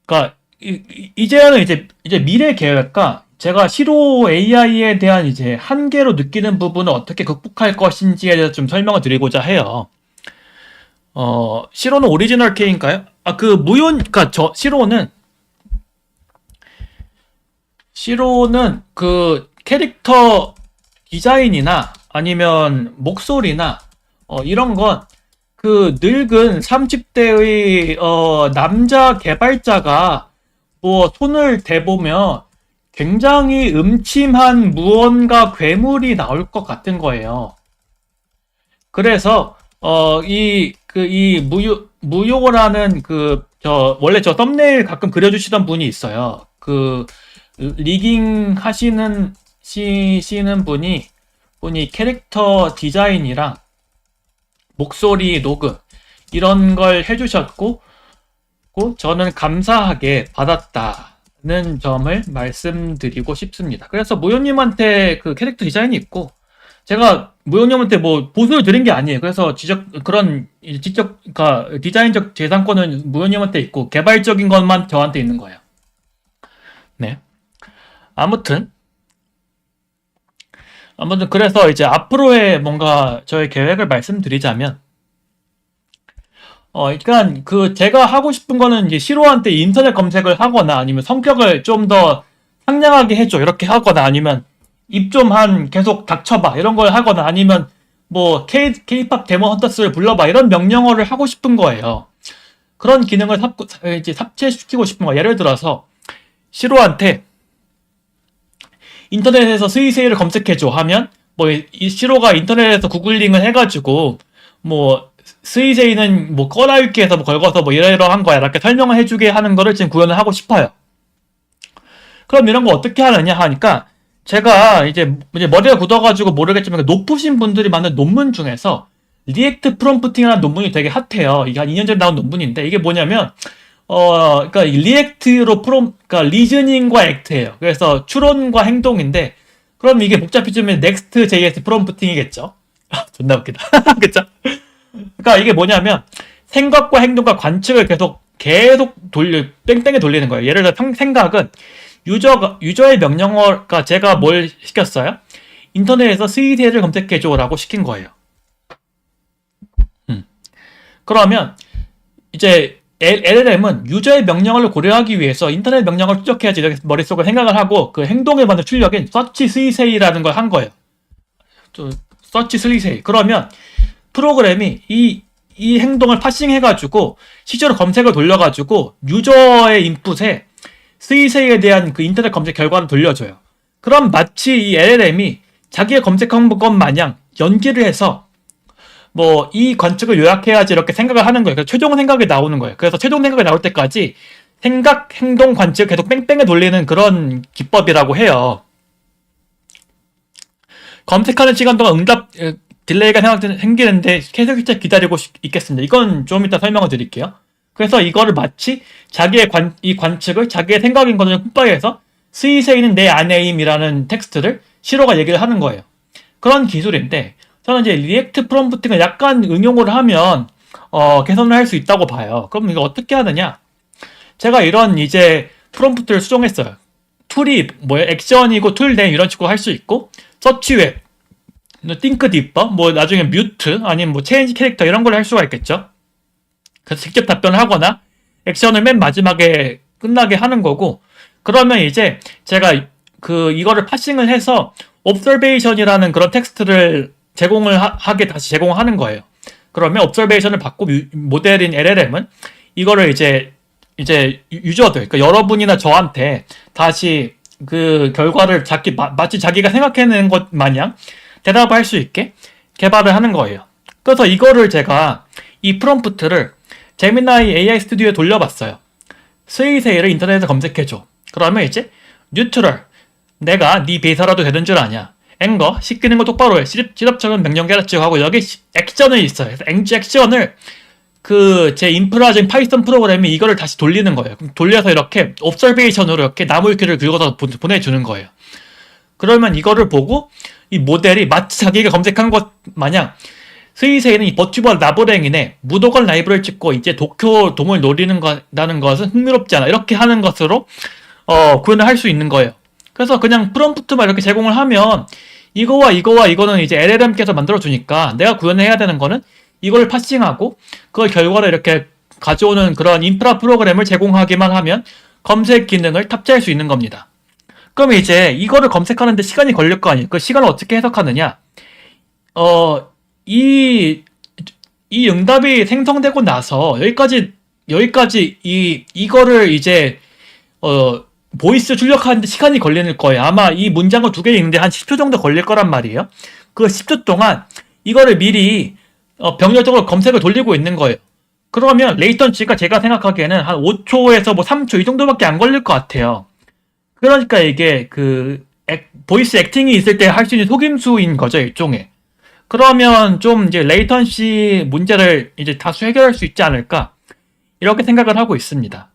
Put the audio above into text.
그러니까 이제는 이제 미래 계획과 제가 시로 AI에 대한 이제 한계로 느끼는 부분을 어떻게 극복할 것인지에 대해서 좀 설명을 드리고자 해요. 시로는 오리지널 K인가요? 그러니까 시로는 그 캐릭터 디자인이나 아니면 목소리나 이런 건 그 늙은 30대의 남자 개발자가 뭐 손을 대보면 굉장히 음침한 무언가 괴물이 나올 것 같은 거예요. 그래서 이 무효라는 원래 저 썸네일 가끔 그려주시던 분이 있어요. 리깅 시는 분이 캐릭터 디자인이랑 목소리 녹음 이런 걸 해주셨고, 저는 감사하게 받았다는 점을 말씀드리고 싶습니다. 그래서 무효님한테 그 캐릭터 디자인이 있고, 제가 무효님한테 뭐 보수를 드린 게 아니에요. 그래서 그러니까 디자인적 재산권은 무효님한테 있고, 개발적인 것만 저한테 있는 거예요. 네. 아무튼 그래서 이제 앞으로의 뭔가 저의 계획을 말씀드리자면, 그러니까 제가 하고 싶은 거는 이제 시로한테 인터넷 검색을 하거나 아니면 성격을 좀 더 상냥하게 해줘 이렇게 하거나 아니면 입 좀 계속 닥쳐봐 이런 걸 하거나 아니면 뭐 K-팝 데모 헌터스를 불러봐 이런 명령어를 하고 싶은 거예요. 그런 기능을 이제 탑재시키고 싶은 거예요. 예를 들어서 시로한테 인터넷에서 스이세이를 검색해줘 하면 뭐 이 시로가 인터넷에서 구글링을 해가지고 뭐 스이세이는 뭐 꺼라읽기에서 뭐 걸거서 뭐 이러이러한 거야 이렇게 설명을 해주게 하는 거를 지금 구현을 하고 싶어요. 그럼 이런 거 어떻게 하느냐 하니까 제가 이제 머리가 굳어가지고 모르겠지만 높으신 분들이 만든 논문 중에서 리액트 프롬프팅이라는 논문이 되게 핫해요. 이게 한 2년 전에 나온 논문인데 이게 뭐냐면 그러니까 리액트로 그러니까 리즈닝과 액트예요. 그래서 추론과 행동인데 그럼 이게 복잡해지면 넥스트 JS 프롬프팅이겠죠. 존나 웃기다. 그쵸? 그러니까 이게 뭐냐면 생각과 행동과 관측을 계속 뺑뺑이 돌리는 거예요. 예를 들어 생각은 유저의 명령어가 제가 뭘 시켰어요? 인터넷에서 스이세이를 검색해줘라고 시킨 거예요. 그러면 이제 LLM은 유저의 명령어를 고려하기 위해서 인터넷 명령어를 추적해야지 이렇게 머릿속에 생각을 하고 그 행동에 맞는 출력인 서치 스이세이라는 걸 한 거예요. 서치 스이세이. 그러면 프로그램이 이 행동을 파싱해가지고 실제로 검색을 돌려가지고 유저의 인풋에 스이세이에 대한 그 인터넷 검색 결과를 돌려줘요. 그럼 마치 이 LLM이 자기가 검색한 것 마냥 연기를 해서 뭐 이 관측을 요약해야지 이렇게 생각을 하는 거예요. 그래서 최종 생각이 나오는 거예요. 그래서 최종 생각이 나올 때까지 생각, 행동, 관측 계속 뺑뺑이 돌리는 그런 기법이라고 해요. 검색하는 시간 동안 응답 딜레이가 생기는데 계속 진짜 기다리고 있겠습니다. 이건 좀 이따 설명을 드릴게요. 그래서 이거를 마치 자기의 이 관측을 자기의 생각인 것을 뿜빠해서 스이세이는 내 아내임이라는 텍스트를 시로가 얘기를 하는 거예요. 그런 기술인데 저는 이제 리액트 프롬프팅을 약간 응용을 하면 개선을 할 수 있다고 봐요. 그럼 이거 어떻게 하느냐? 제가 이런 이제 프롬프트를 수정했어요. 툴이 액션이고 툴네임 이런 식으로 할 수 있고 서치웹, 띵크 딥버, 뭐 나중에 뮤트 아니면 뭐 체인지 캐릭터 이런 걸 할 수가 있겠죠. 그래서 직접 답변을 하거나 액션을 맨 마지막에 끝나게 하는 거고 그러면 이제 제가 이거를 파싱을 해서 observation이라는 그런 텍스트를 다시 제공하는 거예요. 그러면 observation을 받고 모델인 LLM은 이거를 이제 유저들, 그러니까 여러분이나 저한테 다시 그 결과를 마치 자기가 생각해낸 것 마냥 대답을 할 수 있게 개발을 하는 거예요. 그래서 이거를 제가 이 프롬프트를 제미나이 AI 스튜디오에 돌려봤어요. 스이세이를 인터넷에서 검색해줘. 그러면 이제 뉴트럴, 내가 네 비서라도 되는 줄 아냐. 앵거, 시키는 거 똑바로 해. 시럽처럼 명령 계략적 하고 여기 액션이 있어요. 그래서 액션을 제 인프라적인 파이썬 프로그램이 이거를 다시 돌리는 거예요. 그럼 돌려서 이렇게 옵서베이션으로 이렇게 나무위키를 긁어서 보내주는 거예요. 그러면 이거를 보고 이 모델이 마치 자기가 검색한 것 마냥 스위스에 있는 이 버튜버 라보랭인의 무도건 라이브를 찍고 이제 도쿄 돔을 노리는 거라는 것은 흥미롭지 않아. 이렇게 하는 것으로 구현을 할 수 있는 거예요. 그래서 그냥 프롬프트만 이렇게 제공을 하면 이거와 이거와 이거는 이제 LLM께서 만들어주니까 내가 구현해야 되는 거는 이걸 파싱하고 그 결과를 이렇게 가져오는 그런 인프라 프로그램을 제공하기만 하면 검색 기능을 탑재할 수 있는 겁니다. 그럼 이제 이거를 검색하는데 시간이 걸릴 거 아니에요. 그 시간을 어떻게 해석하느냐? 이 응답이 생성되고 나서 여기까지 이거를 이제 보이스 출력하는데 시간이 걸리는 거예요. 아마 이 문장을 2개 읽는데 한 10초 정도 걸릴 거란 말이에요. 그 10초 동안 이거를 미리 병렬적으로 검색을 돌리고 있는 거예요. 그러면 레이턴치가 제가 생각하기에는 한 5초에서 뭐 3초 이 정도밖에 안 걸릴 것 같아요. 그러니까 이게 보이스 액팅이 있을 때 할 수 있는 속임수인 거죠, 일종의. 그러면 좀 이제 레이턴시 문제를 이제 다수 해결할 수 있지 않을까? 이렇게 생각을 하고 있습니다.